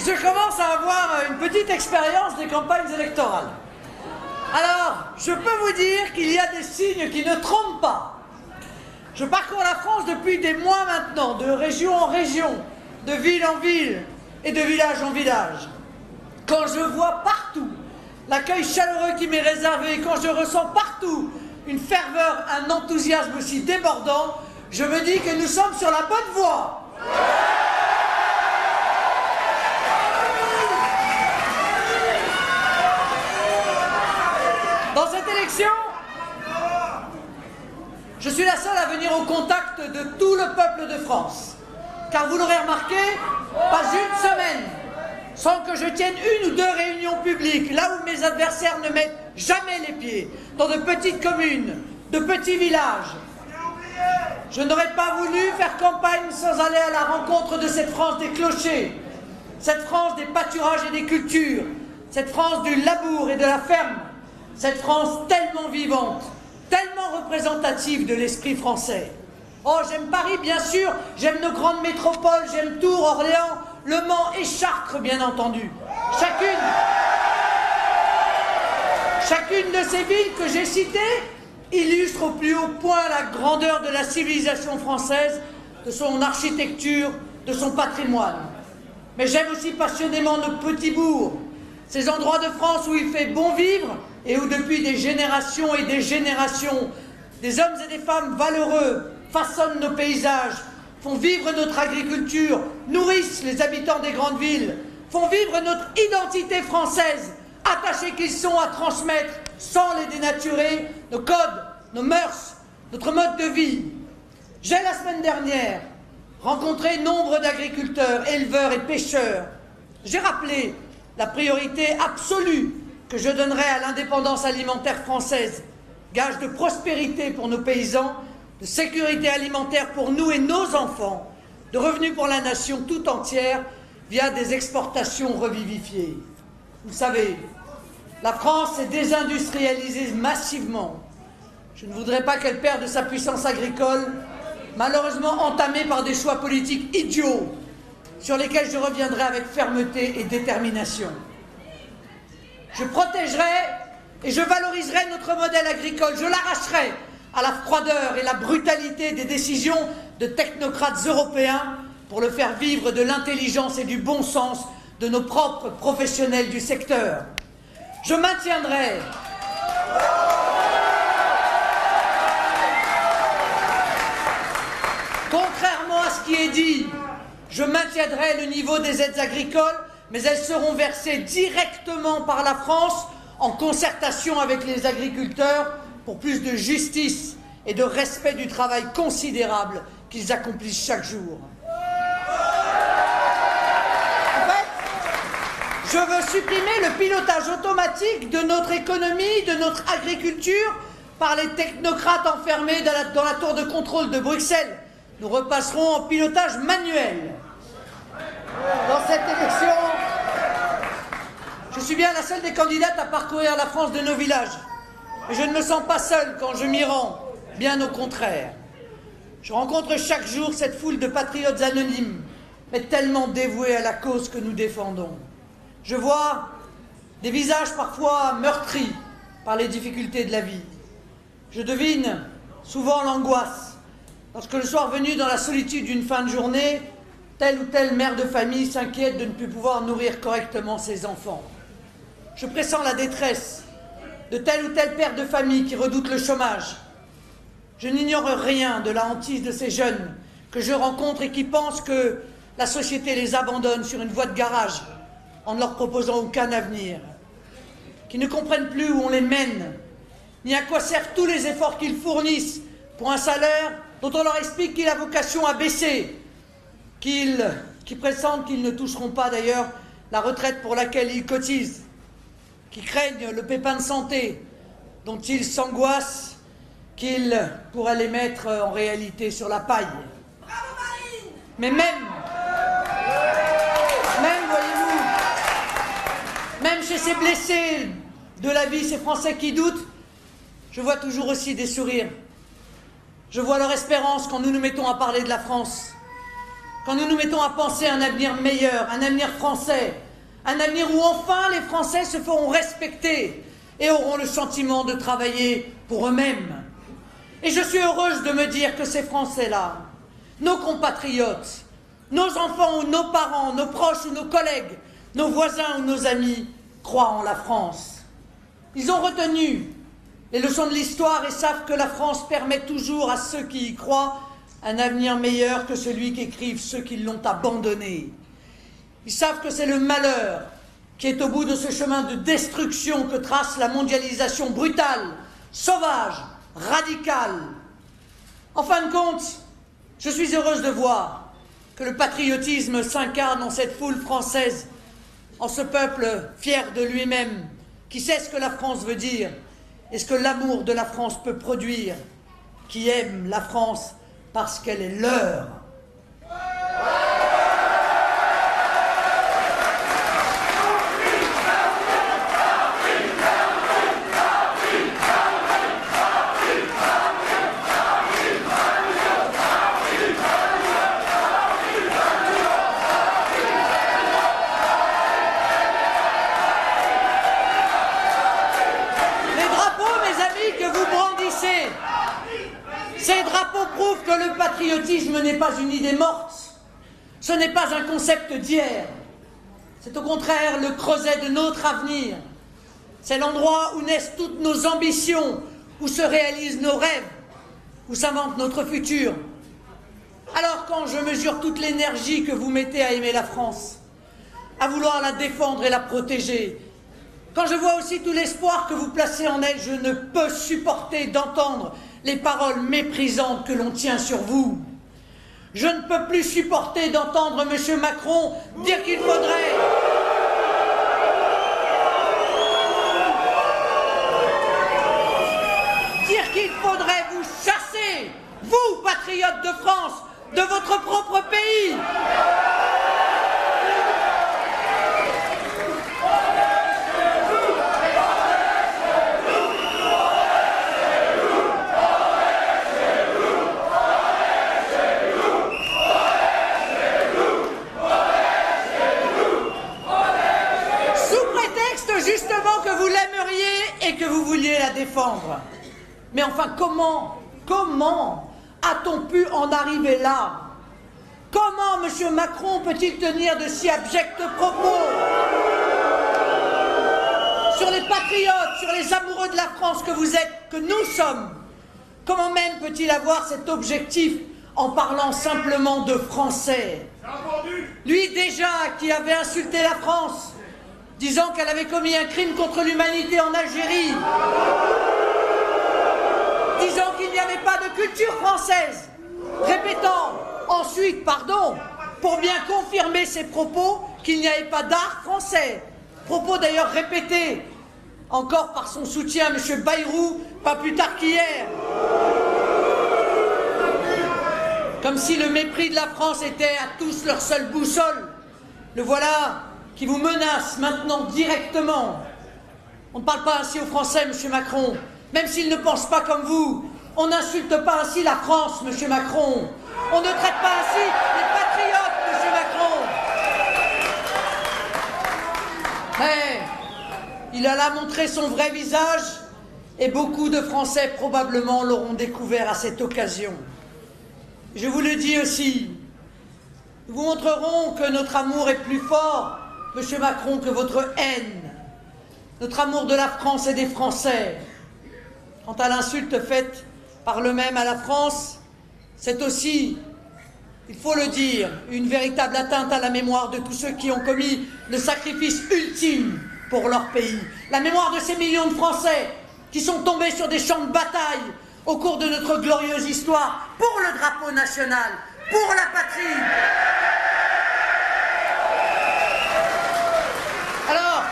je commence à avoir une petite expérience des campagnes électorales. Alors, je peux vous dire qu'il y a des signes qui ne trompent pas. Je parcours la France depuis des mois maintenant, de région en région, de ville en ville et de village en village. Quand je vois partout l'accueil chaleureux qui m'est réservé, quand je ressens partout une ferveur, un enthousiasme aussi débordant, je me dis que nous sommes sur la bonne voie. Dans cette élection, je suis la seule à venir au contact de tout le peuple de France. Car vous l'aurez remarqué, pas une semaine sans que je tienne une ou deux réunions publiques, là où mes adversaires ne mettent jamais les pieds, dans de petites communes, de petits villages. Je n'aurais pas voulu faire campagne sans aller à la rencontre de cette France des clochers, cette France des pâturages et des cultures, cette France du labour et de la ferme, cette France tellement vivante, tellement représentative de l'esprit français. Oh, j'aime Paris, bien sûr, j'aime nos grandes métropoles, j'aime Tours, Orléans, Le Mans et Chartres, bien entendu. Chacune de ces villes que j'ai citées illustre au plus haut point la grandeur de la civilisation française, de son architecture, de son patrimoine. Mais j'aime aussi passionnément nos petits bourgs, ces endroits de France où il fait bon vivre et où depuis des générations et des générations, des hommes et des femmes valeureux façonnent nos paysages, font vivre notre agriculture, nourrissent les habitants des grandes villes, font vivre notre identité française, attachés qu'ils sont à transmettre, sans les dénaturer, nos codes, nos mœurs, notre mode de vie. J'ai la semaine dernière rencontré nombre d'agriculteurs, éleveurs et pêcheurs. J'ai rappelé la priorité absolue que je donnerai à l'indépendance alimentaire française, gage de prospérité pour nos paysans, de sécurité alimentaire pour nous et nos enfants, de revenus pour la nation tout entière via des exportations revivifiées. Vous savez, la France s'est désindustrialisée massivement. Je ne voudrais pas qu'elle perde sa puissance agricole, malheureusement entamée par des choix politiques idiots, sur lesquels je reviendrai avec fermeté et détermination. Je protégerai et je valoriserai notre modèle agricole, je l'arracherai à la froideur et la brutalité des décisions de technocrates européens pour le faire vivre de l'intelligence et du bon sens de nos propres professionnels du secteur. Je maintiendrai contrairement à ce qui est dit, je maintiendrai le niveau des aides agricoles, mais elles seront versées directement par la France en concertation avec les agriculteurs pour plus de justice et de respect du travail considérable qu'ils accomplissent chaque jour. En fait, je veux supprimer le pilotage automatique de notre économie, de notre agriculture, par les technocrates enfermés dans la tour de contrôle de Bruxelles. Nous repasserons en pilotage manuel. Dans cette élection, je suis bien la seule des candidates à parcourir la France de nos villages. Et je ne me sens pas seule quand je m'y rends, bien au contraire. Je rencontre chaque jour cette foule de patriotes anonymes, mais tellement dévoués à la cause que nous défendons. Je vois des visages parfois meurtris par les difficultés de la vie. Je devine souvent l'angoisse lorsque le soir venu dans la solitude d'une fin de journée, telle ou telle mère de famille s'inquiète de ne plus pouvoir nourrir correctement ses enfants. Je pressens la détresse de tel ou tel père de famille qui redoute le chômage. Je n'ignore rien de la hantise de ces jeunes que je rencontre et qui pensent que la société les abandonne sur une voie de garage en ne leur proposant aucun avenir, qui ne comprennent plus où on les mène, ni à quoi servent tous les efforts qu'ils fournissent pour un salaire dont on leur explique qu'il a vocation à baisser, qui pressentent qu'ils ne toucheront pas d'ailleurs la retraite pour laquelle ils cotisent, qui craignent le pépin de santé dont ils s'angoissent qu'ils pourraient les mettre en réalité sur la paille. Mais même, voyez-vous, même chez ces blessés de la vie, ces Français qui doutent, je vois toujours aussi des sourires. Je vois leur espérance quand nous nous mettons à parler de la France. quand nous nous mettons à penser à un avenir meilleur, un avenir français, un avenir où enfin les Français se feront respecter et auront le sentiment de travailler pour eux-mêmes. Et je suis heureuse de me dire que ces Français-là, nos compatriotes, nos enfants ou nos parents, nos proches ou nos collègues, nos voisins ou nos amis croient en la France. Ils ont retenu les leçons de l'histoire et savent que la France permet toujours à ceux qui y croient un avenir meilleur que celui qu'écrivent ceux qui l'ont abandonné. Ils savent que c'est le malheur qui est au bout de ce chemin de destruction que trace la mondialisation brutale, sauvage, radicale. En fin de compte, je suis heureuse de voir que le patriotisme s'incarne en cette foule française, en ce peuple fier de lui-même, qui sait ce que la France veut dire et ce que l'amour de la France peut produire, qui aime la France parce qu'elle est leur. Ces drapeaux prouvent que le patriotisme n'est pas une idée morte, ce n'est pas un concept d'hier, c'est au contraire le creuset de notre avenir, c'est l'endroit où naissent toutes nos ambitions, où se réalisent nos rêves, où s'invente notre futur. Alors quand je mesure toute l'énergie que vous mettez à aimer la France, à vouloir la défendre et la protéger, quand je vois aussi tout l'espoir que vous placez en elle, je ne peux supporter d'entendre les paroles méprisantes que l'on tient sur vous. Je ne peux plus supporter d'entendre M. Macron dire qu'il faudrait... vous chasser, vous, patriotes de France, de votre propre pays. Justement que vous l'aimeriez et que vous vouliez la défendre. Mais enfin, comment a-t-on pu en arriver là? Comment M. Macron peut-il tenir de si abjects propos sur les patriotes, sur les amoureux de la France que vous êtes, que nous sommes? Comment même peut-il avoir cet objectif en parlant simplement de Français? Lui déjà qui avait insulté la France, disant qu'elle avait commis un crime contre l'humanité en Algérie, disant qu'il n'y avait pas de culture française, répétant ensuite, pour bien confirmer ses propos, qu'il n'y avait pas d'art français, propos d'ailleurs répétés encore par son soutien, M. Bayrou, pas plus tard qu'hier. Comme si le mépris de la France était à tous leur seule boussole. Le voilà qui vous menace maintenant directement. On ne parle pas ainsi aux Français, M. Macron, même s'ils ne pensent pas comme vous. On n'insulte pas ainsi la France, M. Macron. On ne traite pas ainsi les patriotes, M. Macron. Mais il a là montré son vrai visage et beaucoup de Français probablement l'auront découvert à cette occasion. Je vous le dis aussi, nous vous montrerons que notre amour est plus fort, M. Macron, que votre haine, notre amour de la France et des Français. Quant à l'insulte faite par le même à la France, c'est aussi, il faut le dire, une véritable atteinte à la mémoire de tous ceux qui ont commis le sacrifice ultime pour leur pays. La mémoire de ces millions de Français qui sont tombés sur des champs de bataille au cours de notre glorieuse histoire pour le drapeau national, pour la patrie. Alors,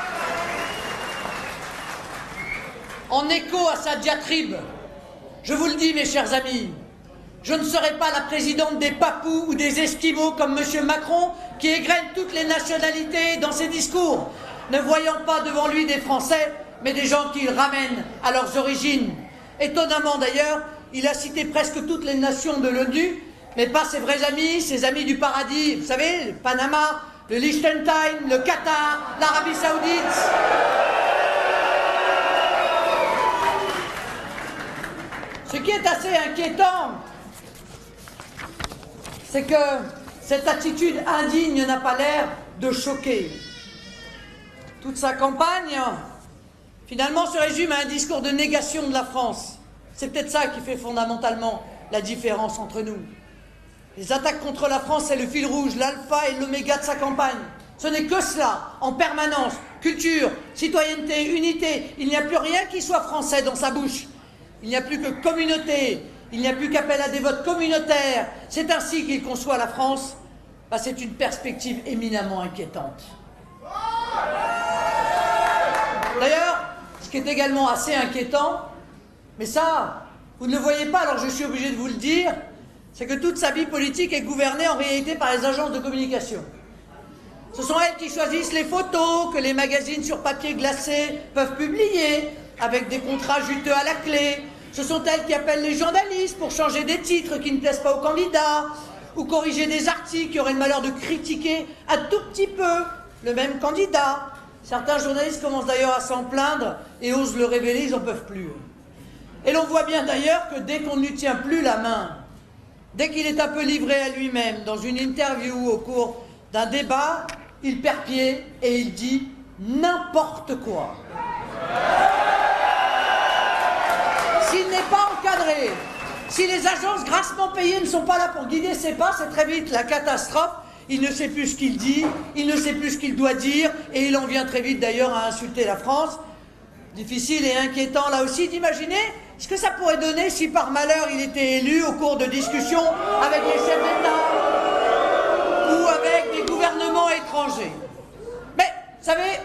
en écho à sa diatribe, je vous le dis, mes chers amis, je ne serai pas la présidente des Papous ou des Esquimaux comme M. Macron qui égrène toutes les nationalités dans ses discours, ne voyant pas devant lui des Français, mais des gens qu'il ramène à leurs origines. Étonnamment d'ailleurs, il a cité presque toutes les nations de l'ONU, mais pas ses vrais amis, ses amis du paradis, vous savez, le Panama, le Liechtenstein, le Qatar, l'Arabie Saoudite. Ce qui est assez inquiétant, c'est que cette attitude indigne n'a pas l'air de choquer. Toute sa campagne, finalement, se résume à un discours de négation de la France. C'est peut-être ça qui fait fondamentalement la différence entre nous. Les attaques contre la France, c'est le fil rouge, l'alpha et l'oméga de sa campagne. Ce n'est que cela, en permanence. Culture, citoyenneté, unité. Il n'y a plus rien qui soit français dans sa bouche. Il n'y a plus que communauté. Il n'y a plus qu'appel à des votes communautaires. C'est ainsi qu'il conçoit la France. C'est une perspective éminemment inquiétante. D'ailleurs, ce qui est également assez inquiétant, mais ça, vous ne le voyez pas, alors je suis obligé de vous le dire, c'est que toute sa vie politique est gouvernée en réalité par les agences de communication. Ce sont elles qui choisissent les photos que les magazines sur papier glacé peuvent publier, avec des contrats juteux à la clé. Ce sont elles qui appellent les journalistes pour changer des titres qui ne plaisent pas aux candidats, ou corriger des articles qui auraient le malheur de critiquer un tout petit peu le même candidat. Certains journalistes commencent d'ailleurs à s'en plaindre et osent le révéler, ils n'en peuvent plus. Et l'on voit bien d'ailleurs que dès qu'on ne lui tient plus la main, dès qu'il est un peu livré à lui-même, dans une interview au cours d'un débat, il perd pied et il dit n'importe quoi. S'il n'est pas encadré, si les agences grassement payées ne sont pas là pour guider ses pas, c'est très vite la catastrophe. Il ne sait plus ce qu'il dit, il ne sait plus ce qu'il doit dire, et il en vient très vite d'ailleurs à insulter la France. Difficile et inquiétant là aussi d'imaginer ce que ça pourrait donner si par malheur il était élu au cours de discussions avec les chefs d'État ou avec des gouvernements étrangers. Mais, vous savez,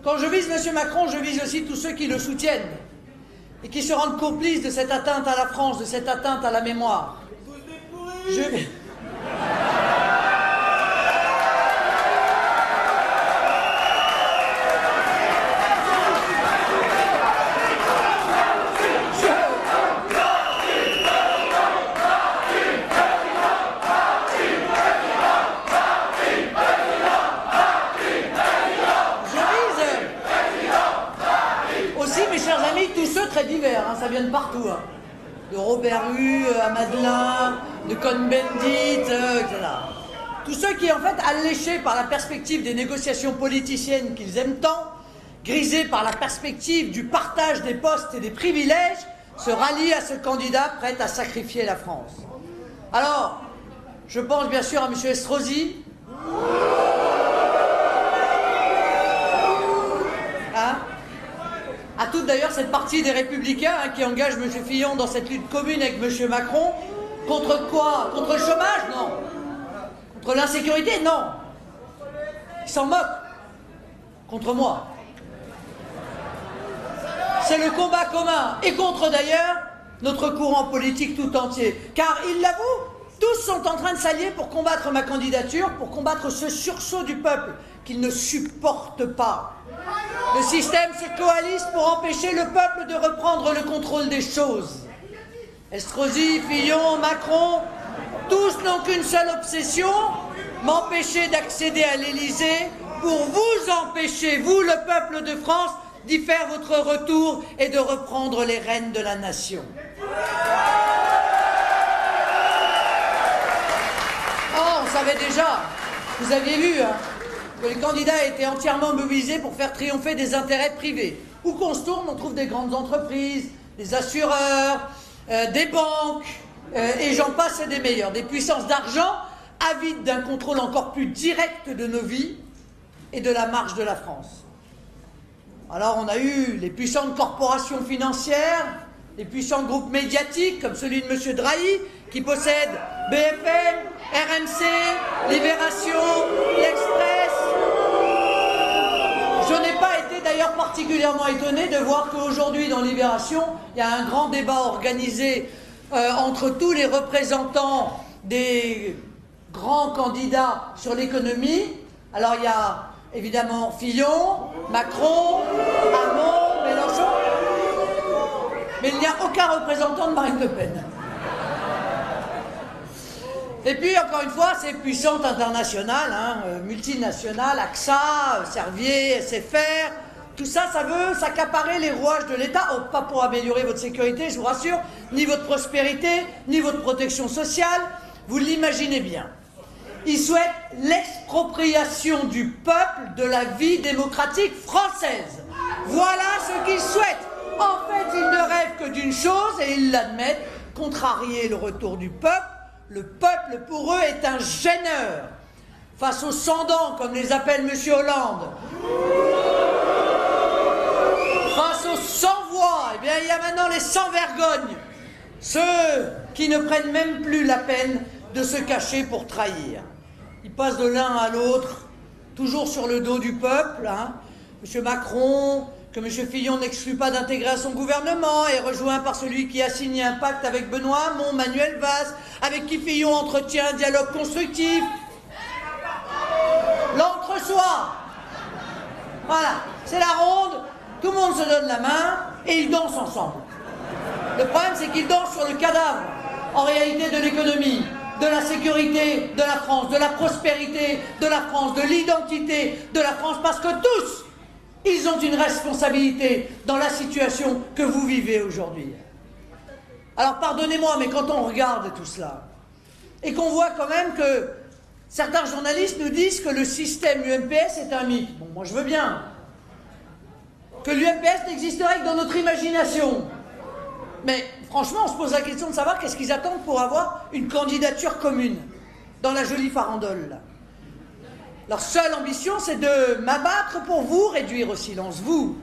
quand je vise M. Macron, je vise aussi tous ceux qui le soutiennent et qui se rendent complices de cette atteinte à la France, de cette atteinte à la mémoire. Tous ceux très divers, hein, ça vient de partout. Hein. De Robert Hue à Madeleine, de Cohn-Bendit, etc. Tous ceux qui, en fait, alléchés par la perspective des négociations politiciennes qu'ils aiment tant, grisés par la perspective du partage des postes et des privilèges, se rallient à ce candidat prêt à sacrifier la France. Alors, je pense bien sûr à M. Estrosi. Hein, à toute d'ailleurs cette partie des Républicains hein, qui engage M. Fillon dans cette lutte commune avec M. Macron. Contre quoi? Contre le chômage? Non. Contre l'insécurité? Non. Ils s'en moquent. Contre moi. C'est le combat commun. Et contre d'ailleurs notre courant politique tout entier. Car, il l'avoue, tous sont en train de s'allier pour combattre ma candidature, pour combattre ce sursaut du peuple qu'ils ne supportent pas. Le système se coalise pour empêcher le peuple de reprendre le contrôle des choses. Estrosi, Fillon, Macron, tous n'ont qu'une seule obsession, m'empêcher d'accéder à l'Élysée pour vous empêcher, vous, le peuple de France, d'y faire votre retour et de reprendre les rênes de la nation. Oh, on savait déjà, vous aviez vu, hein, que les candidats étaient entièrement mobilisés pour faire triompher des intérêts privés. Où qu'on se tourne, on trouve des grandes entreprises, des assureurs, des banques, et j'en passe et des meilleurs. Des puissances d'argent avides d'un contrôle encore plus direct de nos vies et de la marche de la France. Alors on a eu les puissantes corporations financières, les puissants groupes médiatiques comme celui de M. Drahi, qui possède BFM, RMC, Libération, L'Express. Je n'ai pas été d'ailleurs particulièrement étonné de voir qu'aujourd'hui dans Libération, il y a un grand débat organisé entre tous les représentants des grands candidats sur l'économie. Alors il y a évidemment Fillon, Macron, Hamon, Mélenchon, mais il n'y a aucun représentant de Marine Le Pen. Et puis, encore une fois, ces puissantes internationales, multinationales, AXA, Servier, SFR, tout ça, ça veut s'accaparer les rouages de l'État, pas pour améliorer votre sécurité, je vous rassure, ni votre prospérité, ni votre protection sociale, vous l'imaginez bien. Ils souhaitent l'expropriation du peuple de la vie démocratique française. Voilà ce qu'ils souhaitent. En fait, ils ne rêvent que d'une chose, et ils l'admettent, contrarier le retour du peuple. Le peuple, pour eux, est un gêneur. Face aux sans-dents, comme les appelle M. Hollande, face aux sans-voix, eh bien, il y a maintenant les sans-vergognes, ceux qui ne prennent même plus la peine de se cacher pour trahir. Ils passent de l'un à l'autre, toujours sur le dos du peuple. M. Macron, que M. Fillon n'exclut pas d'intégrer à son gouvernement, est rejoint par celui qui a signé un pacte avec Benoît Hamon, Manuel Valls, avec qui Fillon entretient un dialogue constructif. L'entre-soi. Voilà, c'est la ronde, tout le monde se donne la main et ils dansent ensemble. Le problème, c'est qu'ils dansent sur le cadavre, en réalité, de l'économie, de la sécurité de la France, de la prospérité de la France, de l'identité de la France, parce que tous, ils ont une responsabilité dans la situation que vous vivez aujourd'hui. Alors pardonnez-moi, mais quand on regarde tout cela, et qu'on voit quand même que certains journalistes nous disent que le système UMPS est un mythe. Bon, moi je veux bien. Que l'UMPS n'existerait que dans notre imagination. Mais franchement, on se pose la question de savoir qu'est-ce qu'ils attendent pour avoir une candidature commune dans la jolie farandole, là. Leur seule ambition, c'est de m'abattre pour vous réduire au silence, vous.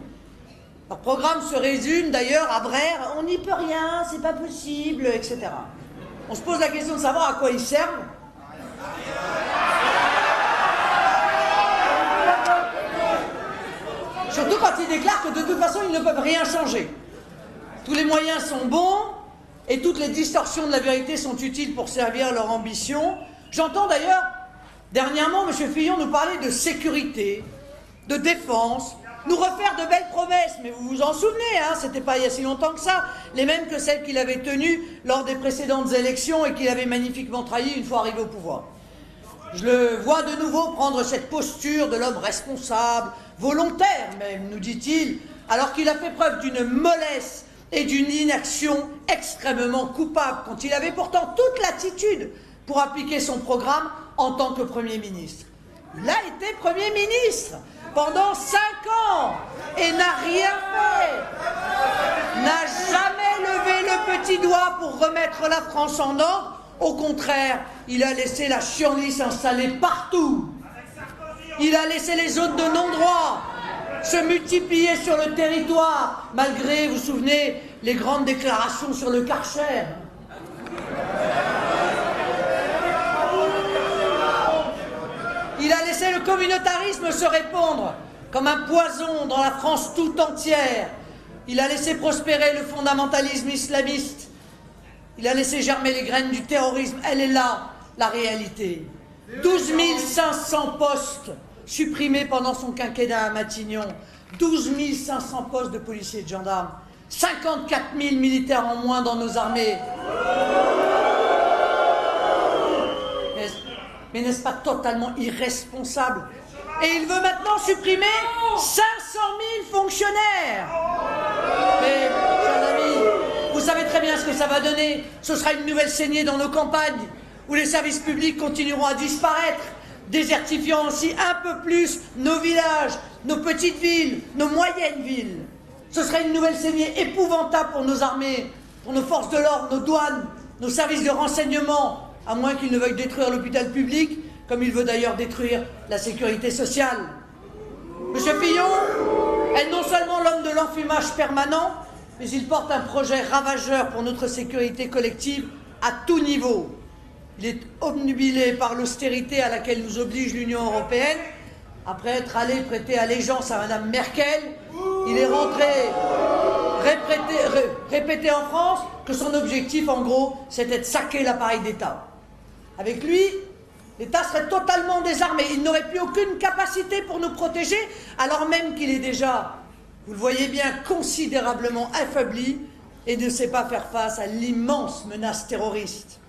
Leur programme se résume d'ailleurs à Brère, on n'y peut rien, c'est pas possible, etc. On se pose la question de savoir à quoi ils servent. Surtout quand ils déclarent que de toute façon, ils ne peuvent rien changer. Tous les moyens sont bons et toutes les distorsions de la vérité sont utiles pour servir leur ambition. J'entends d'ailleurs, dernièrement, M. Fillon nous parler de sécurité, de défense, nous refaire de belles promesses. Mais vous vous en souvenez, c'était pas il y a si longtemps que ça, les mêmes que celles qu'il avait tenues lors des précédentes élections et qu'il avait magnifiquement trahi une fois arrivé au pouvoir. Je le vois de nouveau prendre cette posture de l'homme responsable, volontaire même, nous dit-il, alors qu'il a fait preuve d'une mollesse et d'une inaction extrêmement coupable, quand il avait pourtant toute l'attitude pour appliquer son programme en tant que Premier ministre. Il a été Premier ministre pendant 5 ans et n'a rien fait, n'a jamais levé le petit doigt pour remettre la France en ordre. Au contraire, il a laissé la chienlit s'installer partout. Il a laissé les zones de non-droit se multiplier sur le territoire, malgré, vous vous souvenez, les grandes déclarations sur le Karcher. Il a laissé le communautarisme se répandre comme un poison dans la France tout entière. Il a laissé prospérer le fondamentalisme islamiste. Il a laissé germer les graines du terrorisme. Elle est là, la réalité. 12 500 postes supprimés pendant son quinquennat à Matignon. 12 500 postes de policiers et de gendarmes. 54 000 militaires en moins dans nos armées. Mais n'est-ce pas totalement irresponsable? Et il veut maintenant supprimer 500 000 fonctionnaires. Mais, chers amis, vous savez très bien ce que ça va donner. Ce sera une nouvelle saignée dans nos campagnes, où les services publics continueront à disparaître, désertifiant aussi un peu plus nos villages, nos petites villes, nos moyennes villes. Ce serait une nouvelle saignée épouvantable pour nos armées, pour nos forces de l'ordre, nos douanes, nos services de renseignement, à moins qu'il ne veuille détruire l'hôpital public, comme il veut d'ailleurs détruire la sécurité sociale. Monsieur Fillon est non seulement l'homme de l'enfumage permanent, mais il porte un projet ravageur pour notre sécurité collective à tout niveau. Il est obnubilé par l'austérité à laquelle nous oblige l'Union européenne. Après être allé prêter allégeance à Mme Merkel, il est rentré répéter en France que son objectif, en gros, c'était de saquer l'appareil d'État. Avec lui, l'État serait totalement désarmé. Il n'aurait plus aucune capacité pour nous protéger, alors même qu'il est déjà, vous le voyez bien, considérablement affaibli et ne sait pas faire face à l'immense menace terroriste.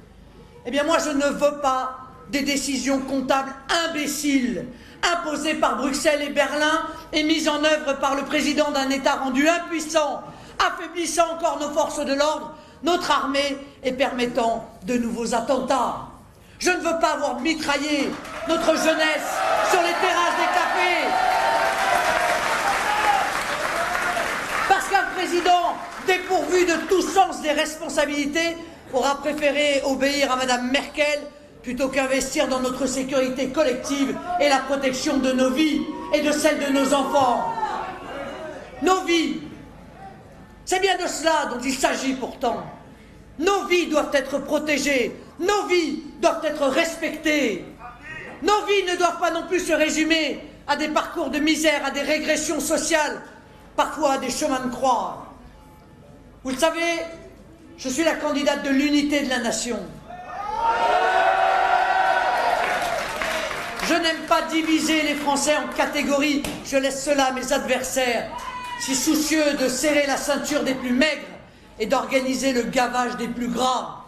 Eh bien moi je ne veux pas des décisions comptables imbéciles, imposées par Bruxelles et Berlin et mises en œuvre par le président d'un État rendu impuissant, affaiblissant encore nos forces de l'ordre, notre armée et permettant de nouveaux attentats. Je ne veux pas voir mitrailler notre jeunesse sur les terrasses des cafés. Parce qu'un président dépourvu de tout sens des responsabilités aura préféré obéir à Madame Merkel plutôt qu'investir dans notre sécurité collective et la protection de nos vies et de celles de nos enfants. Nos vies, c'est bien de cela dont il s'agit pourtant. Nos vies doivent être protégées, nos vies doivent être respectées. Nos vies ne doivent pas non plus se résumer à des parcours de misère, à des régressions sociales, parfois à des chemins de croix. Vous le savez, je suis la candidate de l'unité de la nation. Je n'aime pas diviser les Français en catégories, je laisse cela à mes adversaires, si soucieux de serrer la ceinture des plus maigres et d'organiser le gavage des plus gras.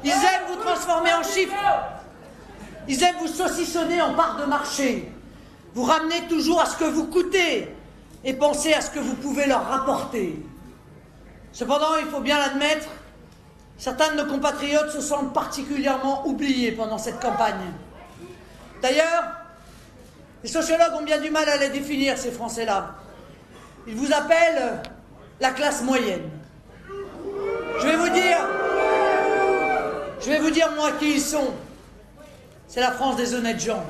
Ils aiment vous transformer en chiffres, ils aiment vous saucissonner en parts de marché, vous ramenez toujours à ce que vous coûtez et pensez à ce que vous pouvez leur rapporter. Cependant, il faut bien l'admettre, certains de nos compatriotes se sentent particulièrement oubliés pendant cette campagne. D'ailleurs, les sociologues ont bien du mal à les définir, ces Français-là. Ils vous appellent la classe moyenne. Je vais vous dire moi qui ils sont. C'est la France des honnêtes gens.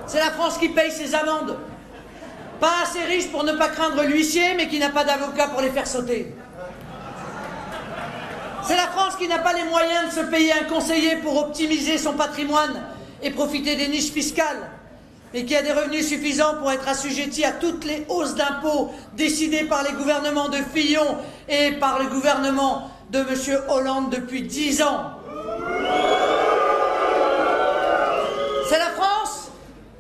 C'est la France qui paye ses amendes. Pas assez riche pour ne pas craindre l'huissier, mais qui n'a pas d'avocat pour les faire sauter. C'est la France qui n'a pas les moyens de se payer un conseiller pour optimiser son patrimoine et profiter des niches fiscales, mais qui a des revenus suffisants pour être assujetti à toutes les hausses d'impôts décidées par les gouvernements de Fillon et par le gouvernement de M. Hollande depuis 10 ans. C'est la France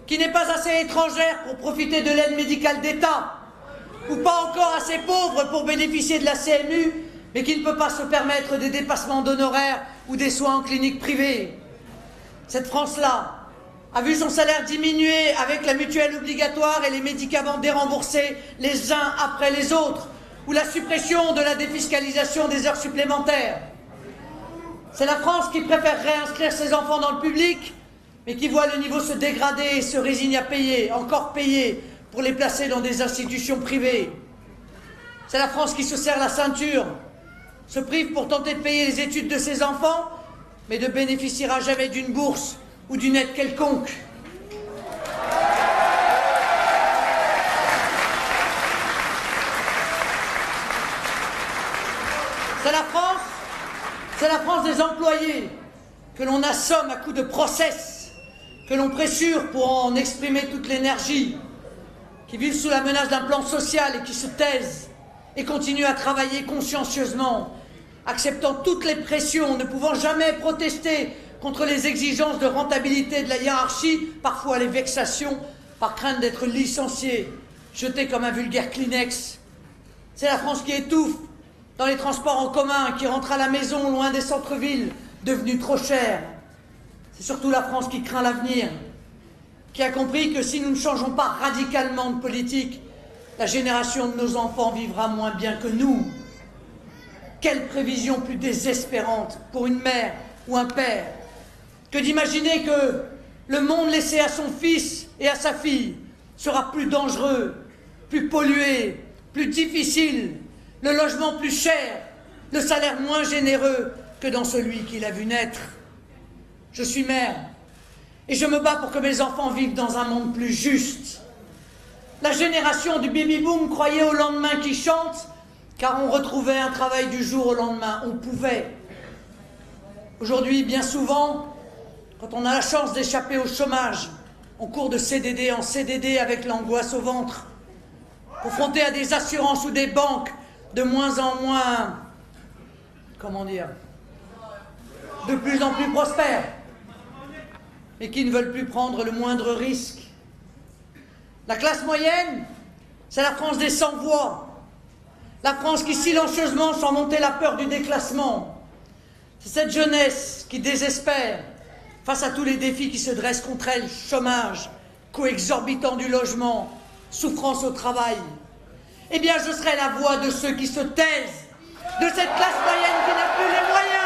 qui n'est pas assez étrangère pour profiter de l'aide médicale d'État, ou pas encore assez pauvre pour bénéficier de la CMU, mais qui ne peut pas se permettre des dépassements d'honoraires ou des soins en clinique privée. Cette France-là a vu son salaire diminuer avec la mutuelle obligatoire et les médicaments déremboursés les uns après les autres, ou la suppression de la défiscalisation des heures supplémentaires. C'est la France qui préfère réinscrire ses enfants dans le public, mais qui voit le niveau se dégrader et se résigne à payer, encore payer, pour les placer dans des institutions privées. C'est la France qui se serre la ceinture, se prive pour tenter de payer les études de ses enfants, mais ne bénéficiera jamais d'une bourse ou d'une aide quelconque. C'est la France des employés que l'on assomme à coups de process, que l'on pressure pour en exprimer toute l'énergie, qui vivent sous la menace d'un plan social et qui se taisent et continuent à travailler consciencieusement, acceptant toutes les pressions, ne pouvant jamais protester contre les exigences de rentabilité de la hiérarchie, parfois les vexations, par crainte d'être licenciés, jetés comme un vulgaire Kleenex. C'est la France qui étouffe dans les transports en commun, qui rentre à la maison loin des centres-villes, devenus trop chers. C'est surtout la France qui craint l'avenir, qui a compris que si nous ne changeons pas radicalement de politique, la génération de nos enfants vivra moins bien que nous. Quelle prévision plus désespérante pour une mère ou un père que d'imaginer que le monde laissé à son fils et à sa fille sera plus dangereux, plus pollué, plus difficile, le logement plus cher, le salaire moins généreux que dans celui qu'il a vu naître. Je suis mère et je me bats pour que mes enfants vivent dans un monde plus juste. La génération du baby-boom croyait au lendemain qui chante, car on retrouvait un travail du jour au lendemain, on pouvait. Aujourd'hui, bien souvent, quand on a la chance d'échapper au chômage, on court de CDD en CDD avec l'angoisse au ventre. confrontés à des assurances ou des banques de moins en moins, comment dire, de plus en plus prospères, et qui ne veulent plus prendre le moindre risque. La classe moyenne, c'est la France des sans-voix, la France qui silencieusement sent monter la peur du déclassement. C'est cette jeunesse qui désespère face à tous les défis qui se dressent contre elle, chômage, coût exorbitant du logement, souffrance au travail. Eh bien, je serai la voix de ceux qui se taisent, de cette classe moyenne qui n'a plus les moyens.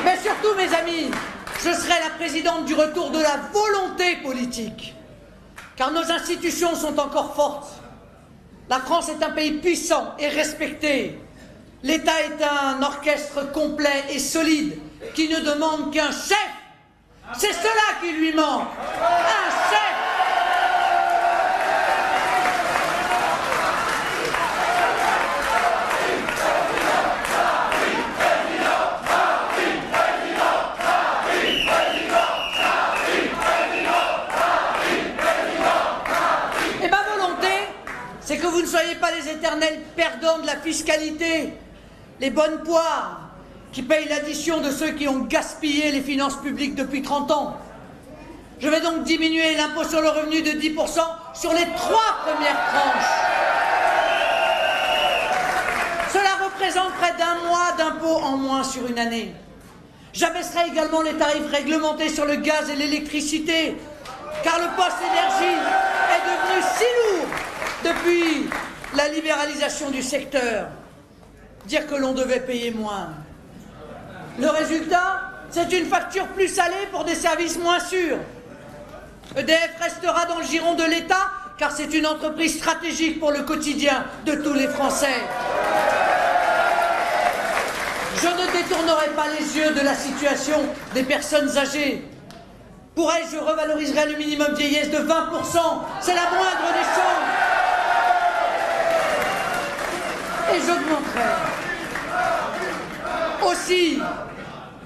Mais surtout, mes amis, je serai la présidente du retour de la volonté politique, car nos institutions sont encore fortes. La France est un pays puissant et respecté. L'État est un orchestre complet et solide qui ne demande qu'un chef. C'est cela qui lui manque. Un chef. C'est que vous ne soyez pas les éternels perdants de la fiscalité, les bonnes poires qui payent l'addition de ceux qui ont gaspillé les finances publiques depuis 30 ans. Je vais donc diminuer l'impôt sur le revenu de 10% sur les 3 premières tranches. Cela représente près d'1 mois d'impôt en moins sur une année. J'abaisserai également les tarifs réglementés sur le gaz et l'électricité, car le poste énergie est devenu si lourd depuis la libéralisation du secteur. Dire que l'on devait payer moins. Le résultat, c'est une facture plus salée pour des services moins sûrs. EDF restera dans le giron de l'État, car c'est une entreprise stratégique pour le quotidien de tous les Français. Je ne détournerai pas les yeux de la situation des personnes âgées. Pour elles, je revaloriserai le minimum vieillesse de 20%. C'est la moindre des choses. Et j'augmenterai aussi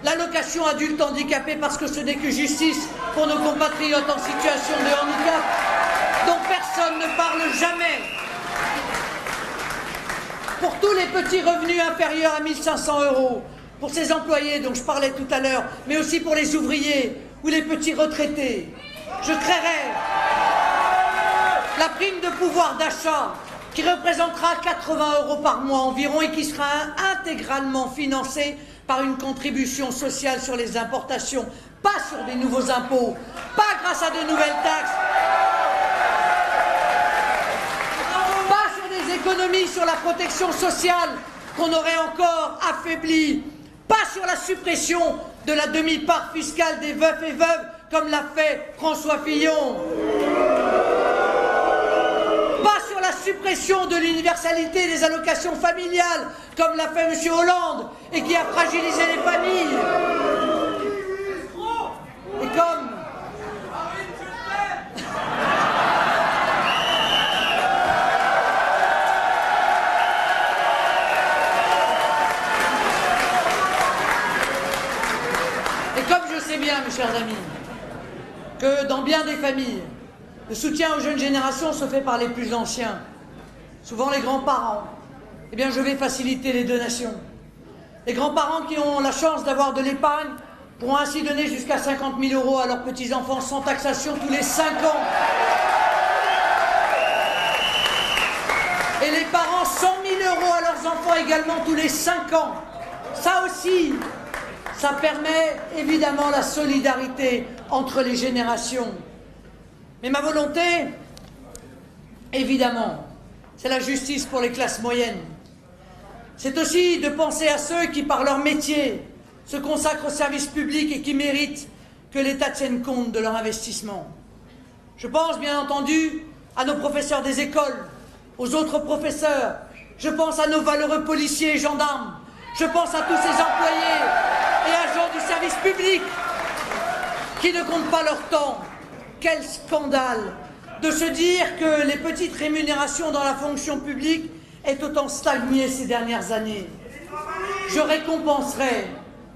l'allocation adulte handicapé, parce que ce n'est que justice pour nos compatriotes en situation de handicap dont personne ne parle jamais. Pour tous les petits revenus inférieurs à 1 500 €, pour ces employés dont je parlais tout à l'heure, mais aussi pour les ouvriers ou les petits retraités, je créerai la prime de pouvoir d'achat qui représentera 80 € par mois environ et qui sera intégralement financée par une contribution sociale sur les importations, pas sur des nouveaux impôts, pas grâce à de nouvelles taxes, pas sur des économies sur la protection sociale qu'on aurait encore affaiblie, pas sur la suppression de la demi-part fiscale des veufs et veuves comme l'a fait François Fillon. Pas sur la suppression de l'universalité des allocations familiales, comme l'a fait M. Hollande, et qui a fragilisé les familles. Et comme... Et comme je sais bien, mes chers amis, que dans bien des familles, le soutien aux jeunes générations se fait par les plus anciens, souvent les grands-parents. Eh bien, je vais faciliter les donations. Les grands-parents qui ont la chance d'avoir de l'épargne pourront ainsi donner jusqu'à 50 000 € à leurs petits-enfants sans taxation tous les 5 ans. Et les parents, 100 000 € à leurs enfants également tous les 5 ans. Ça aussi, ça permet évidemment la solidarité entre les générations. Mais ma volonté, évidemment, c'est la justice pour les classes moyennes. C'est aussi de penser à ceux qui, par leur métier, se consacrent au service public et qui méritent que l'État tienne compte de leur investissement. Je pense bien entendu à nos professeurs des écoles, aux autres professeurs, je pense à nos valeureux policiers et gendarmes, je pense à tous ces employés et agents du service public qui ne comptent pas leur temps. Quel scandale de se dire que les petites rémunérations dans la fonction publique ait autant stagné ces dernières années. Je récompenserai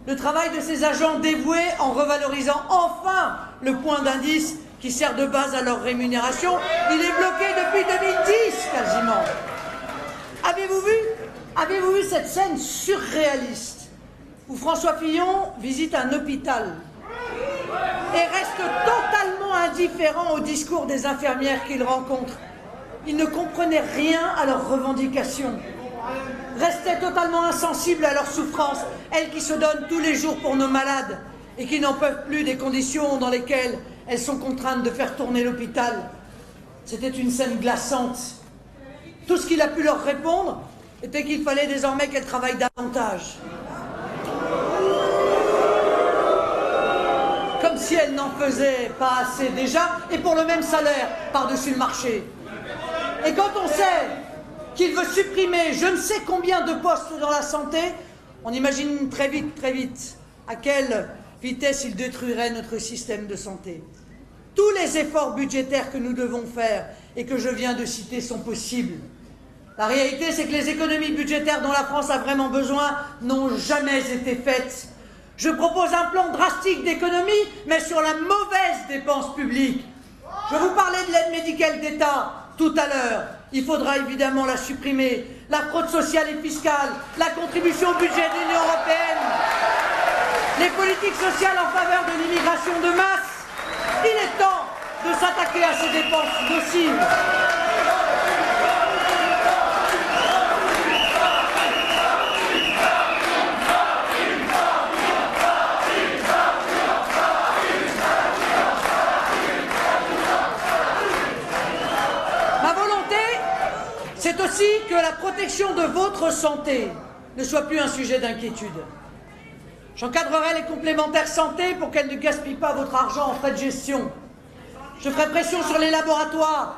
le travail de ces agents dévoués en revalorisant enfin le point d'indice qui sert de base à leur rémunération. Il est bloqué depuis 2010 quasiment. Avez-vous vu cette scène surréaliste où François Fillon visite un hôpital et reste totalement indifférent au discours des infirmières qu'il rencontre? Il ne comprenait rien à leurs revendications, restait totalement insensible à leurs souffrances, elles qui se donnent tous les jours pour nos malades et qui n'en peuvent plus des conditions dans lesquelles elles sont contraintes de faire tourner l'hôpital. C'était une scène glaçante. Tout ce qu'il a pu leur répondre était qu'il fallait désormais qu'elles travaillent davantage. Comme si elles n'en faisaient pas assez déjà, et pour le même salaire par-dessus le marché. Et quand on sait qu'il veut supprimer je ne sais combien de postes dans la santé, on imagine très vite à quelle vitesse il détruirait notre système de santé. Tous les efforts budgétaires que nous devons faire et que je viens de citer sont possibles. La réalité, c'est que les économies budgétaires dont la France a vraiment besoin n'ont jamais été faites. Je propose un plan drastique d'économie, mais sur la mauvaise dépense publique. Je vous parlais de l'aide médicale d'État tout à l'heure. Il faudra évidemment la supprimer. La fraude sociale et fiscale, la contribution au budget de l'Union européenne, les politiques sociales en faveur de l'immigration de masse. Il est temps de s'attaquer à ces dépenses nocives. C'est aussi que la protection de votre santé ne soit plus un sujet d'inquiétude. J'encadrerai les complémentaires santé pour qu'elles ne gaspillent pas votre argent en frais de gestion. Je ferai pression sur les laboratoires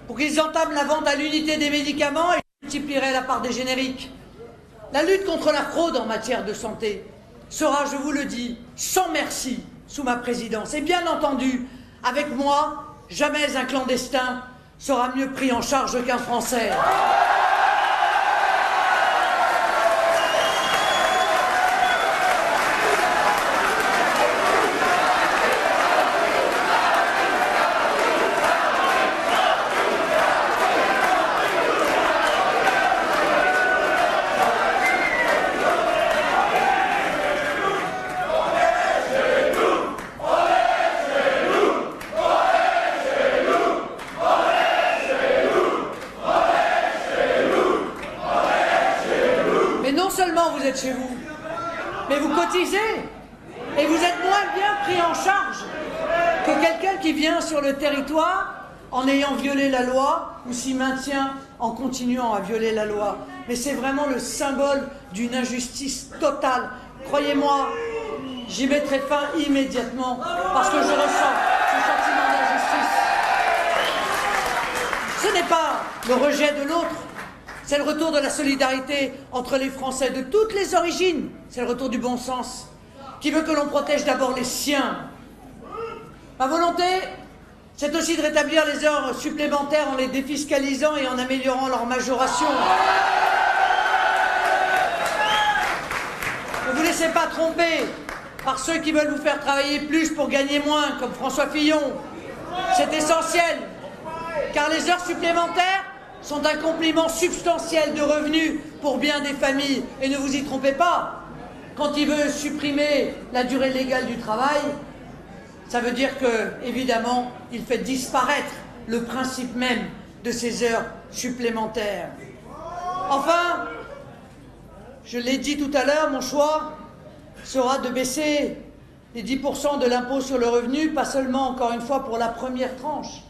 pour qu'ils entament la vente à l'unité des médicaments et je multiplierai la part des génériques. La lutte contre la fraude en matière de santé sera, je vous le dis, sans merci sous ma présidence. Et bien entendu, avec moi, jamais un clandestin sera mieux pris en charge qu'un Français. Vous êtes chez vous, mais vous cotisez et vous êtes moins bien pris en charge que quelqu'un qui vient sur le territoire en ayant violé la loi ou s'y maintient en continuant à violer la loi. Mais c'est vraiment le symbole d'une injustice totale. Croyez-moi, j'y mettrai fin immédiatement parce que je ressens ce sentiment d'injustice. Ce n'est pas le rejet de l'autre. C'est le retour de la solidarité entre les Français de toutes les origines. C'est le retour du bon sens, qui veut que l'on protège d'abord les siens. Ma volonté, c'est aussi de rétablir les heures supplémentaires en les défiscalisant et en améliorant leur majoration. Ne vous laissez pas tromper par ceux qui veulent vous faire travailler plus pour gagner moins, comme François Fillon. C'est essentiel, car les heures supplémentaires sont un complément substantiel de revenus pour bien des familles. Et ne vous y trompez pas, quand il veut supprimer la durée légale du travail, ça veut dire que, évidemment, il fait disparaître le principe même de ces heures supplémentaires. Enfin, je l'ai dit tout à l'heure, mon choix sera de baisser les 10% de l'impôt sur le revenu, pas seulement, encore une fois, pour la première tranche,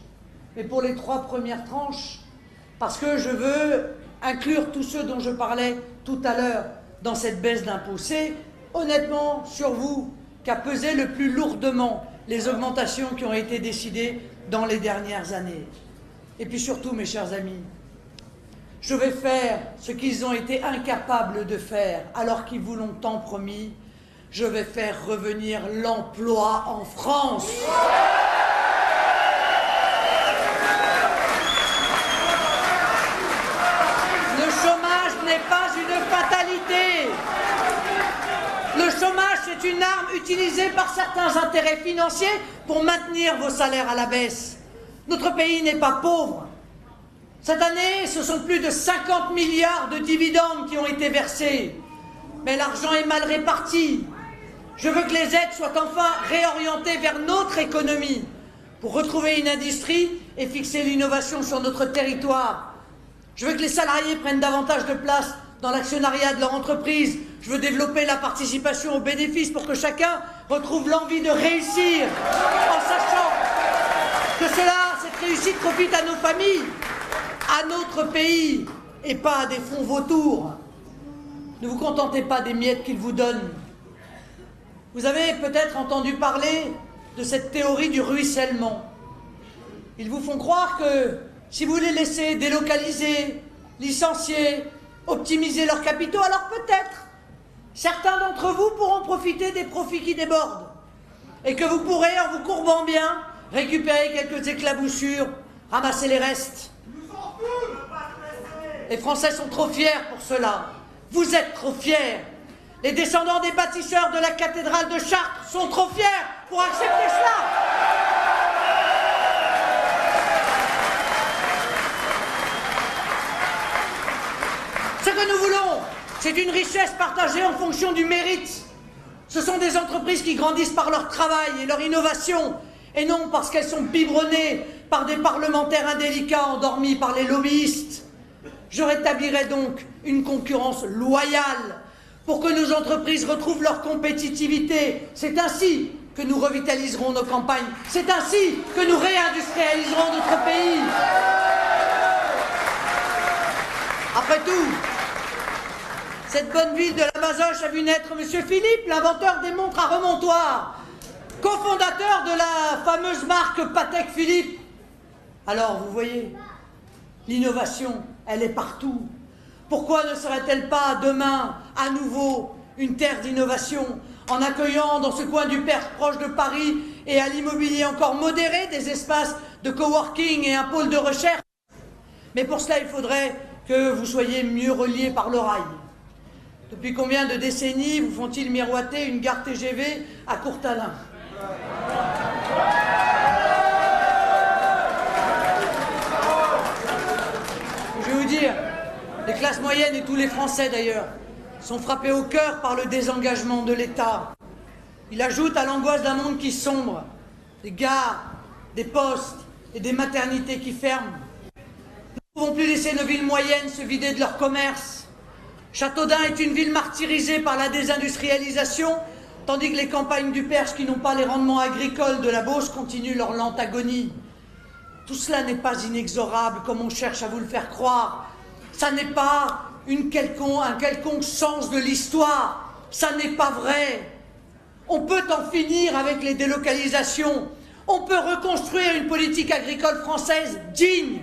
mais pour les 3 premières tranches, parce que je veux inclure tous ceux dont je parlais tout à l'heure dans cette baisse d'impôt. C'est honnêtement sur vous qu'a pesé le plus lourdement les augmentations qui ont été décidées dans les dernières années. Et puis surtout, mes chers amis, je vais faire ce qu'ils ont été incapables de faire alors qu'ils vous l'ont tant promis. Je vais faire revenir l'emploi en France. Le est une arme utilisée par certains intérêts financiers pour maintenir vos salaires à la baisse. Notre pays n'est pas pauvre. Cette année, ce sont plus de 50 milliards de dividendes qui ont été versés. Mais l'argent est mal réparti. Je veux que les aides soient enfin réorientées vers notre économie pour retrouver une industrie et fixer l'innovation sur notre territoire. Je veux que les salariés prennent davantage de place dans l'actionnariat de leur entreprise. Je veux développer la participation aux bénéfices pour que chacun retrouve l'envie de réussir en sachant que cette réussite profite à nos familles, à notre pays et pas à des fonds vautours. Ne vous contentez pas des miettes qu'ils vous donnent. Vous avez peut-être entendu parler de cette théorie du ruissellement. Ils vous font croire que si vous les laissez délocaliser, licencier, optimiser leurs capitaux, alors peut-être certains d'entre vous pourront profiter des profits qui débordent et que vous pourrez, en vous courbant bien, récupérer quelques éclaboussures, ramasser les restes. Les Français sont trop fiers pour cela. Vous êtes trop fiers. Les descendants des bâtisseurs de la cathédrale de Chartres sont trop fiers pour accepter cela. Ce que nous voulons, c'est une richesse partagée en fonction du mérite. Ce sont des entreprises qui grandissent par leur travail et leur innovation, et non parce qu'elles sont biberonnées par des parlementaires indélicats endormis par les lobbyistes. Je rétablirai donc une concurrence loyale pour que nos entreprises retrouvent leur compétitivité. C'est ainsi que nous revitaliserons nos campagnes. C'est ainsi que nous réindustrialiserons notre pays. Après tout, cette bonne ville de la Bazoche a vu naître M. Philippe, l'inventeur des montres à remontoir, cofondateur de la fameuse marque Patek Philippe. Alors, vous voyez, l'innovation, elle est partout. Pourquoi ne serait-elle pas demain, à nouveau, une terre d'innovation, en accueillant dans ce coin du Perche proche de Paris et à l'immobilier encore modéré des espaces de coworking et un pôle de recherche? Mais pour cela, il faudrait que vous soyez mieux reliés par le rail. Depuis combien de décennies vous font-ils miroiter une gare TGV à Courtalin? Je vais vous dire, les classes moyennes et tous les Français d'ailleurs sont frappés au cœur par le désengagement de l'État. Il ajoute à l'angoisse d'un monde qui sombre, des gares, des postes et des maternités qui ferment. Nous ne pouvons plus laisser nos villes moyennes se vider de leur commerce. Châteaudun est une ville martyrisée par la désindustrialisation, tandis que les campagnes du Perche qui n'ont pas les rendements agricoles de la Beauce continuent leur lente agonie. Tout cela n'est pas inexorable comme on cherche à vous le faire croire. Ça n'est pas un quelconque sens de l'histoire. Ça n'est pas vrai. On peut en finir avec les délocalisations. On peut reconstruire une politique agricole française digne.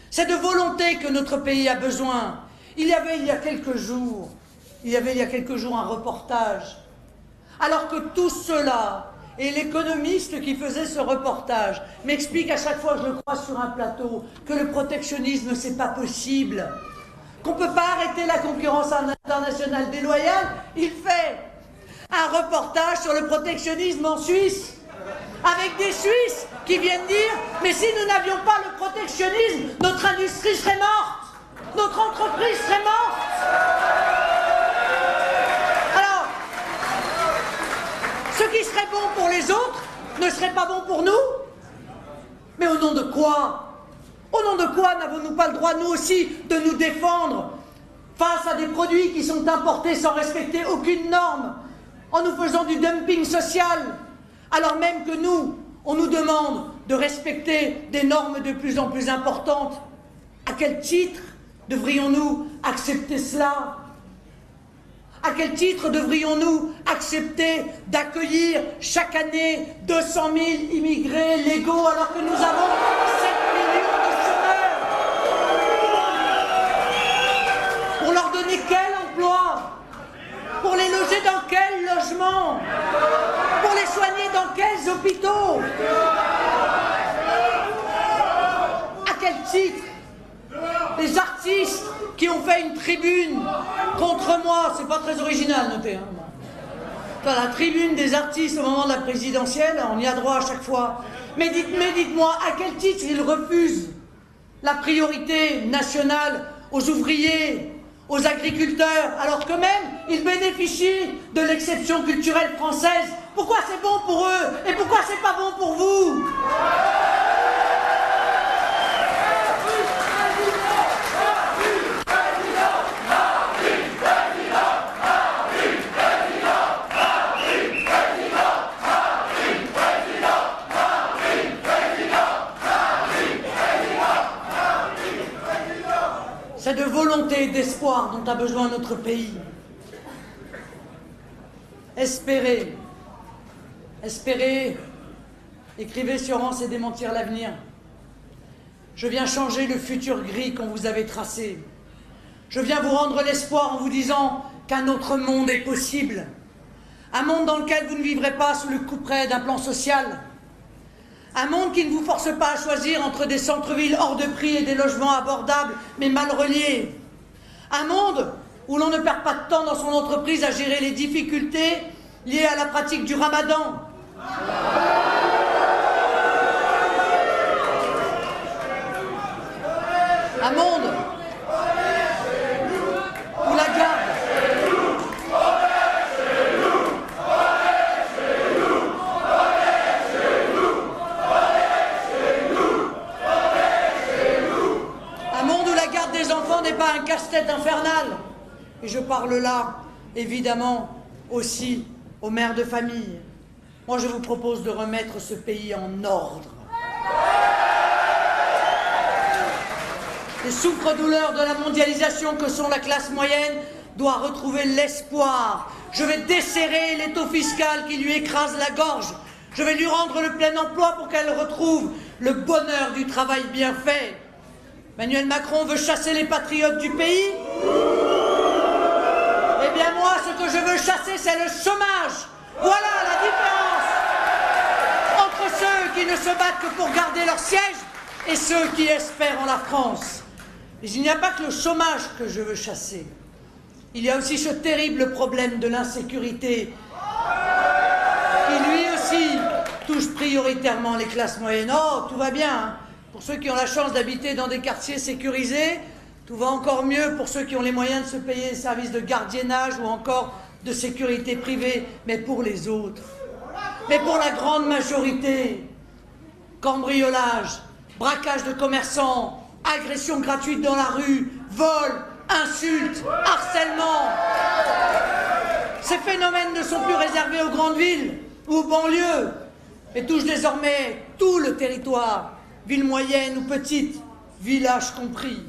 C'est de volonté que notre pays a besoin. Il y avait il y a quelques jours un reportage. Alors que tout cela, et l'économiste qui faisait ce reportage m'explique à chaque fois que je le croise sur un plateau que le protectionnisme c'est pas possible, qu'on ne peut pas arrêter la concurrence internationale déloyale. Il fait un reportage sur le protectionnisme en Suisse, avec des Suisses qui viennent dire « Mais si nous n'avions pas le protectionnisme, notre industrie serait morte, notre entreprise serait morte !» Alors, ce qui serait bon pour les autres ne serait pas bon pour nous? Mais au nom de quoi? Au nom de quoi n'avons-nous pas le droit, nous aussi, de nous défendre face à des produits qui sont importés sans respecter aucune norme, en nous faisant du dumping social, alors même que nous, on nous demande de respecter des normes de plus en plus importantes? À quel titre devrions-nous accepter cela? À quel titre devrions-nous accepter d'accueillir chaque année 200 000 immigrés légaux alors que nous avons 7 millions de chômeurs? Pour leur donner quel emploi? Pour les loger dans quel logement? Pour les soigner dans quels hôpitaux? À quel titre les artistes qui ont fait une tribune contre moi, c'est pas très original, notez, hein, à la tribune des artistes au moment de la présidentielle, on y a droit à chaque fois. Mais dites-moi, à quel titre il refuse la priorité nationale aux ouvriers, aux agriculteurs, alors que même ils bénéficient de l'exception culturelle française? Pourquoi c'est bon pour eux et pourquoi c'est pas bon pour vous? C'est de volonté et d'espoir dont a besoin notre pays. Espérez, espérez, écrivez sur An, c'est démentir l'avenir. Je viens changer le futur gris qu'on vous avait tracé. Je viens vous rendre l'espoir en vous disant qu'un autre monde est possible. Un monde dans lequel vous ne vivrez pas sous le couperet d'un plan social. Un monde qui ne vous force pas à choisir entre des centres-villes hors de prix et des logements abordables mais mal reliés. Un monde où l'on ne perd pas de temps dans son entreprise à gérer les difficultés liées à la pratique du ramadan. Un monde où la garde des enfants n'est pas un casse-tête infernal. Et je parle là, évidemment, aussi aux mères de famille. Moi, je vous propose de remettre ce pays en ordre. Les souffres-douleurs de la mondialisation que sont la classe moyenne doit retrouver l'espoir. Je vais desserrer l'étau fiscal qui lui écrase la gorge. Je vais lui rendre le plein emploi pour qu'elle retrouve le bonheur du travail bien fait. Emmanuel Macron veut chasser les patriotes du pays. Eh bien moi, ce que je veux chasser, c'est le chômage. Voilà la différence entre ceux qui ne se battent que pour garder leur siège et ceux qui espèrent en la France. Mais il n'y a pas que le chômage que je veux chasser. Il y a aussi ce terrible problème de l'insécurité qui lui aussi touche prioritairement les classes moyennes. Oh, tout va bien, hein. Pour ceux qui ont la chance d'habiter dans des quartiers sécurisés, tout va encore mieux pour ceux qui ont les moyens de se payer des services de gardiennage ou encore de sécurité privée. Mais pour les autres, mais pour la grande majorité, cambriolage, braquage de commerçants, agressions gratuites dans la rue, vol, insultes, harcèlement. Ces phénomènes ne sont plus réservés aux grandes villes ou aux banlieues, mais touchent désormais tout le territoire. Ville moyenne ou petite, village compris.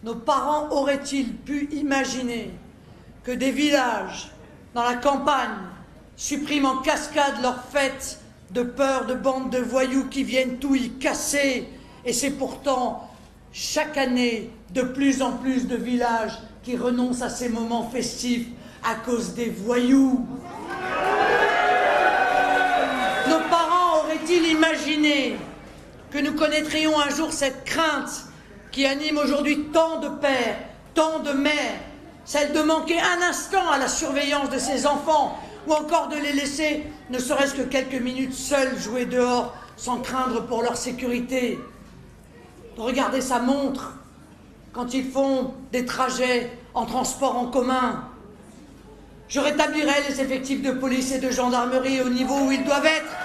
Nos parents auraient-ils pu imaginer que des villages dans la campagne suppriment en cascade leurs fêtes de peur de bandes de voyous qui viennent tout y casser? Et c'est pourtant chaque année de plus en plus de villages qui renoncent à ces moments festifs à cause des voyous. Nos parents auraient-ils imaginé que nous connaîtrions un jour cette crainte qui anime aujourd'hui tant de pères, tant de mères, celle de manquer un instant à la surveillance de ses enfants ou encore de les laisser ne serait-ce que quelques minutes seuls jouer dehors sans craindre pour leur sécurité, de regarder sa montre quand ils font des trajets en transport en commun. Je rétablirai les effectifs de police et de gendarmerie au niveau où ils doivent être,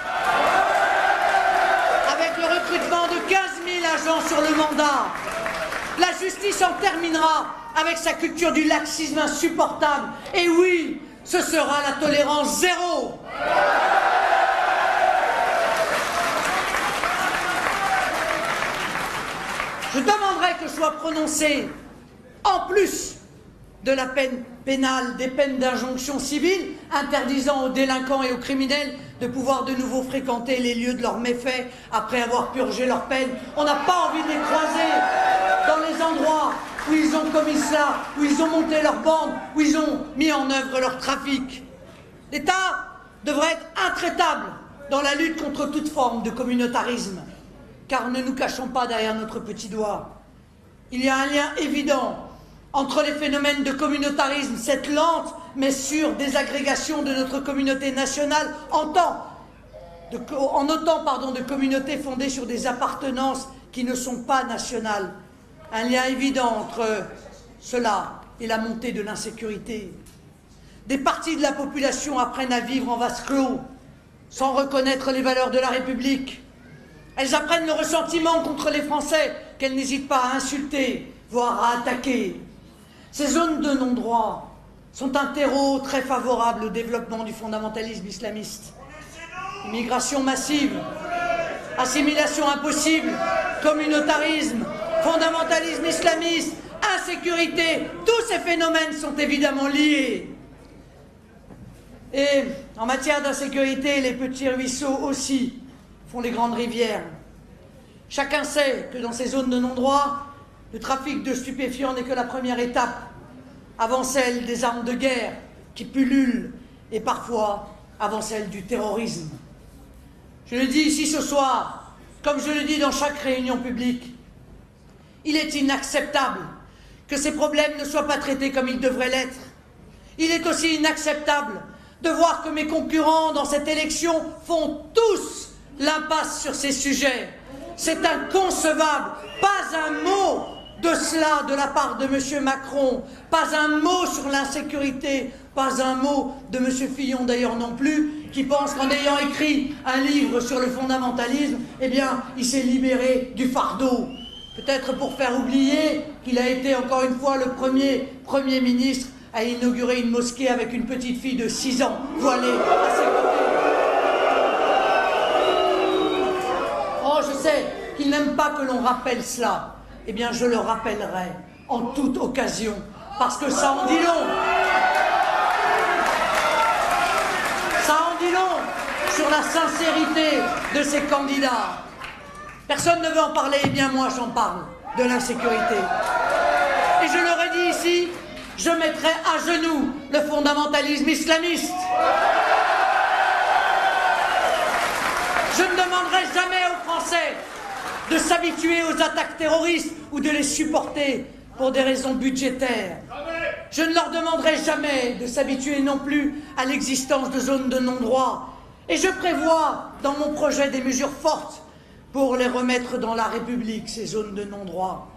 avec le recrutement de 15 000 agents sur le mandat. La justice en terminera avec sa culture du laxisme insupportable. Et oui, ce sera la tolérance zéro. Je demanderai que soit prononcée, en plus de la peine pénale, des peines d'injonction civile, interdisant aux délinquants et aux criminels de pouvoir de nouveau fréquenter les lieux de leurs méfaits après avoir purgé leur peine. On n'a pas envie de les croiser dans les endroits où ils ont commis cela, où ils ont monté leur bande, où ils ont mis en œuvre leur trafic. L'État devrait être intraitable dans la lutte contre toute forme de communautarisme, car ne nous cachons pas derrière notre petit doigt. Il y a un lien évident entre les phénomènes de communautarisme, cette lente mais sûre désagrégation de notre communauté nationale en autant de communautés fondées sur des appartenances qui ne sont pas nationales. Un lien évident entre cela et la montée de l'insécurité. Des parties de la population apprennent à vivre en vase clos, sans reconnaître les valeurs de la République. Elles apprennent le ressentiment contre les Français qu'elles n'hésitent pas à insulter, voire à attaquer. Ces zones de non-droit sont un terreau très favorable au développement du fondamentalisme islamiste. Immigration massive, assimilation impossible, communautarisme, fondamentalisme islamiste, insécurité, tous ces phénomènes sont évidemment liés. Et en matière d'insécurité, les petits ruisseaux aussi font les grandes rivières. Chacun sait que dans ces zones de non-droit, le trafic de stupéfiants n'est que la première étape, avant celle des armes de guerre qui pullulent et parfois avant celle du terrorisme. Je le dis ici ce soir, comme je le dis dans chaque réunion publique, il est inacceptable que ces problèmes ne soient pas traités comme ils devraient l'être. Il est aussi inacceptable de voir que mes concurrents dans cette élection font tous l'impasse sur ces sujets. C'est inconcevable. Pas un mot de cela de la part de M. Macron. Pas un mot sur l'insécurité. Pas un mot de M. Fillon d'ailleurs non plus, qui pense qu'en ayant écrit un livre sur le fondamentalisme, eh bien, il s'est libéré du fardeau. Peut-être pour faire oublier qu'il a été encore une fois le Premier ministre à inaugurer une mosquée avec une petite fille de 6 ans voilée à ses côtés. Oh, je sais qu'il n'aime pas que l'on rappelle cela. Eh bien, je le rappellerai en toute occasion, parce que ça en dit long. Ça en dit long sur la sincérité de ces candidats. Personne ne veut en parler, eh bien moi j'en parle, de l'insécurité. Et je leur ai dit ici, je mettrai à genoux le fondamentalisme islamiste. Je ne demanderai jamais aux Français de s'habituer aux attaques terroristes ou de les supporter pour des raisons budgétaires. Je ne leur demanderai jamais de s'habituer non plus à l'existence de zones de non-droit. Et je prévois dans mon projet des mesures fortes pour les remettre dans la République, ces zones de non-droit.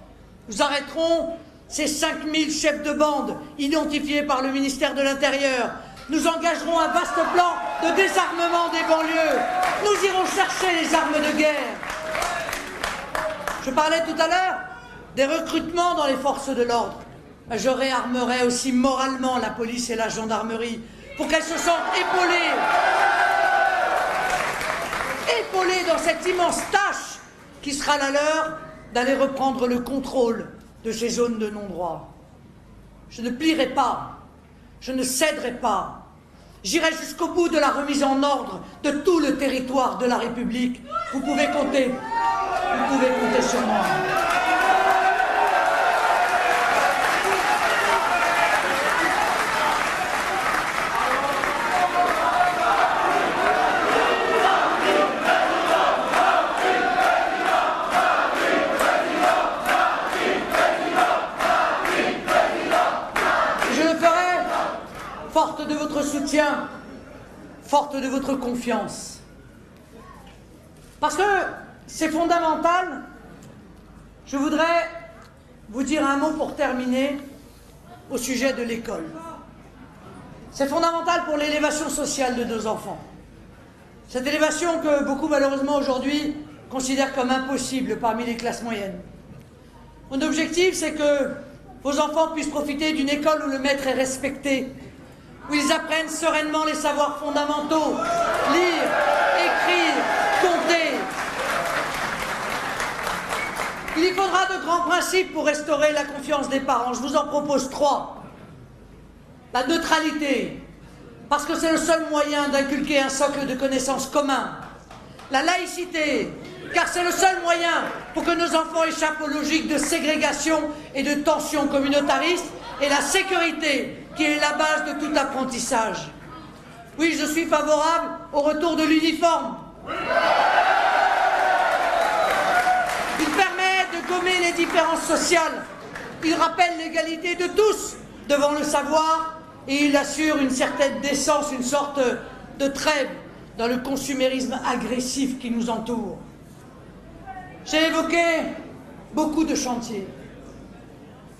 Nous arrêterons ces 5000 chefs de bande identifiés par le ministère de l'Intérieur. Nous engagerons un vaste plan de désarmement des banlieues. Nous irons chercher les armes de guerre. Je parlais tout à l'heure des recrutements dans les forces de l'ordre. Je réarmerai aussi moralement la police et la gendarmerie pour qu'elles se sentent épaulées. Épaulées dans cette immense tâche qui sera la leur d'aller reprendre le contrôle de ces zones de non-droit. Je ne plierai pas, je ne céderai pas. J'irai jusqu'au bout de la remise en ordre de tout le territoire de la République. Vous pouvez compter sur moi. Forte de votre soutien, forte de votre confiance. Parce que c'est fondamental, je voudrais vous dire un mot pour terminer au sujet de l'école. C'est fondamental pour l'élévation sociale de nos enfants. Cette élévation que beaucoup malheureusement aujourd'hui considèrent comme impossible parmi les classes moyennes. Mon objectif, c'est que vos enfants puissent profiter d'une école où le maître est respecté, où ils apprennent sereinement les savoirs fondamentaux, lire, écrire, compter. Il y faudra de grands principes pour restaurer la confiance des parents. Je vous en propose 3. La neutralité, parce que c'est le seul moyen d'inculquer un socle de connaissances commun. La laïcité, car c'est le seul moyen pour que nos enfants échappent aux logiques de ségrégation et de tensions communautaristes. Et la sécurité, qui est la base de tout apprentissage. Oui, je suis favorable au retour de l'uniforme. Il permet de gommer les différences sociales il rappelle l'égalité de tous devant le savoir et il assure une certaine décence, une sorte de trêve dans le consumérisme agressif qui nous entoure. J'ai évoqué beaucoup de chantiers.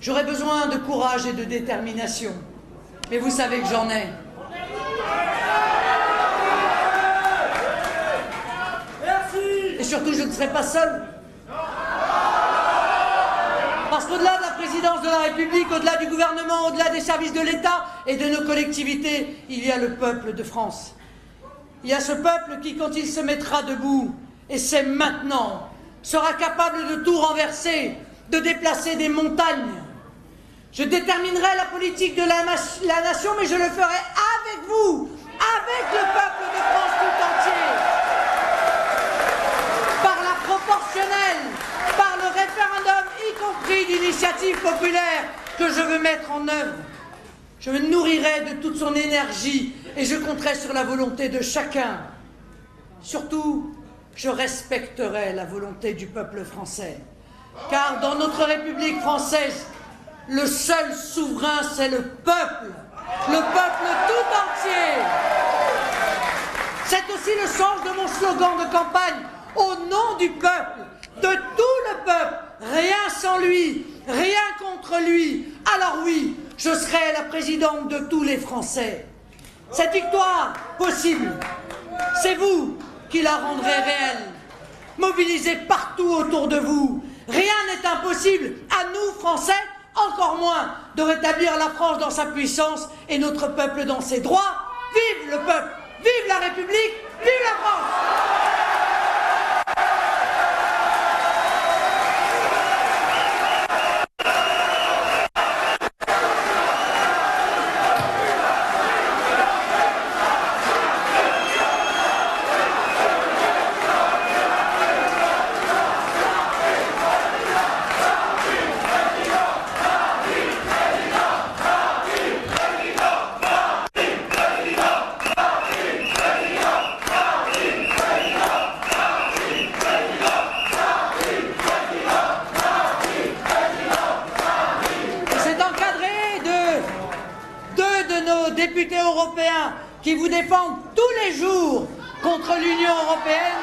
J'aurais besoin de courage et de détermination, mais vous savez que j'en ai. Et surtout, je ne serai pas seul. Parce qu'au-delà de la présidence de la République, au-delà du gouvernement, au-delà des services de l'État et de nos collectivités, il y a le peuple de France. Il y a ce peuple qui, quand il se mettra debout, et c'est maintenant, sera capable de tout renverser, de déplacer des montagnes. Je déterminerai la politique de la nation, mais je le ferai avec vous, avec le peuple de France tout entier. Par la proportionnelle, par le référendum, y compris d'initiative populaire, que je veux mettre en œuvre. Je me nourrirai de toute son énergie et je compterai sur la volonté de chacun. Surtout, je respecterai la volonté du peuple français. Car dans notre République française, le seul souverain, c'est le peuple tout entier. C'est aussi le sens de mon slogan de campagne, au nom du peuple, de tout le peuple, rien sans lui, rien contre lui. Alors oui, je serai la présidente de tous les Français. Cette victoire possible, c'est vous qui la rendrez réelle. Mobilisez partout autour de vous. Rien n'est impossible à nous, Français, encore moins de rétablir la France dans sa puissance et notre peuple dans ses droits. Vive le peuple, vive la République, vive la France! Députés européens qui vous défendent tous les jours contre l'Union européenne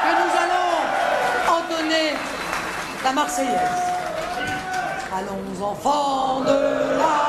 que nous allons entonner la Marseillaise. Allons enfants de la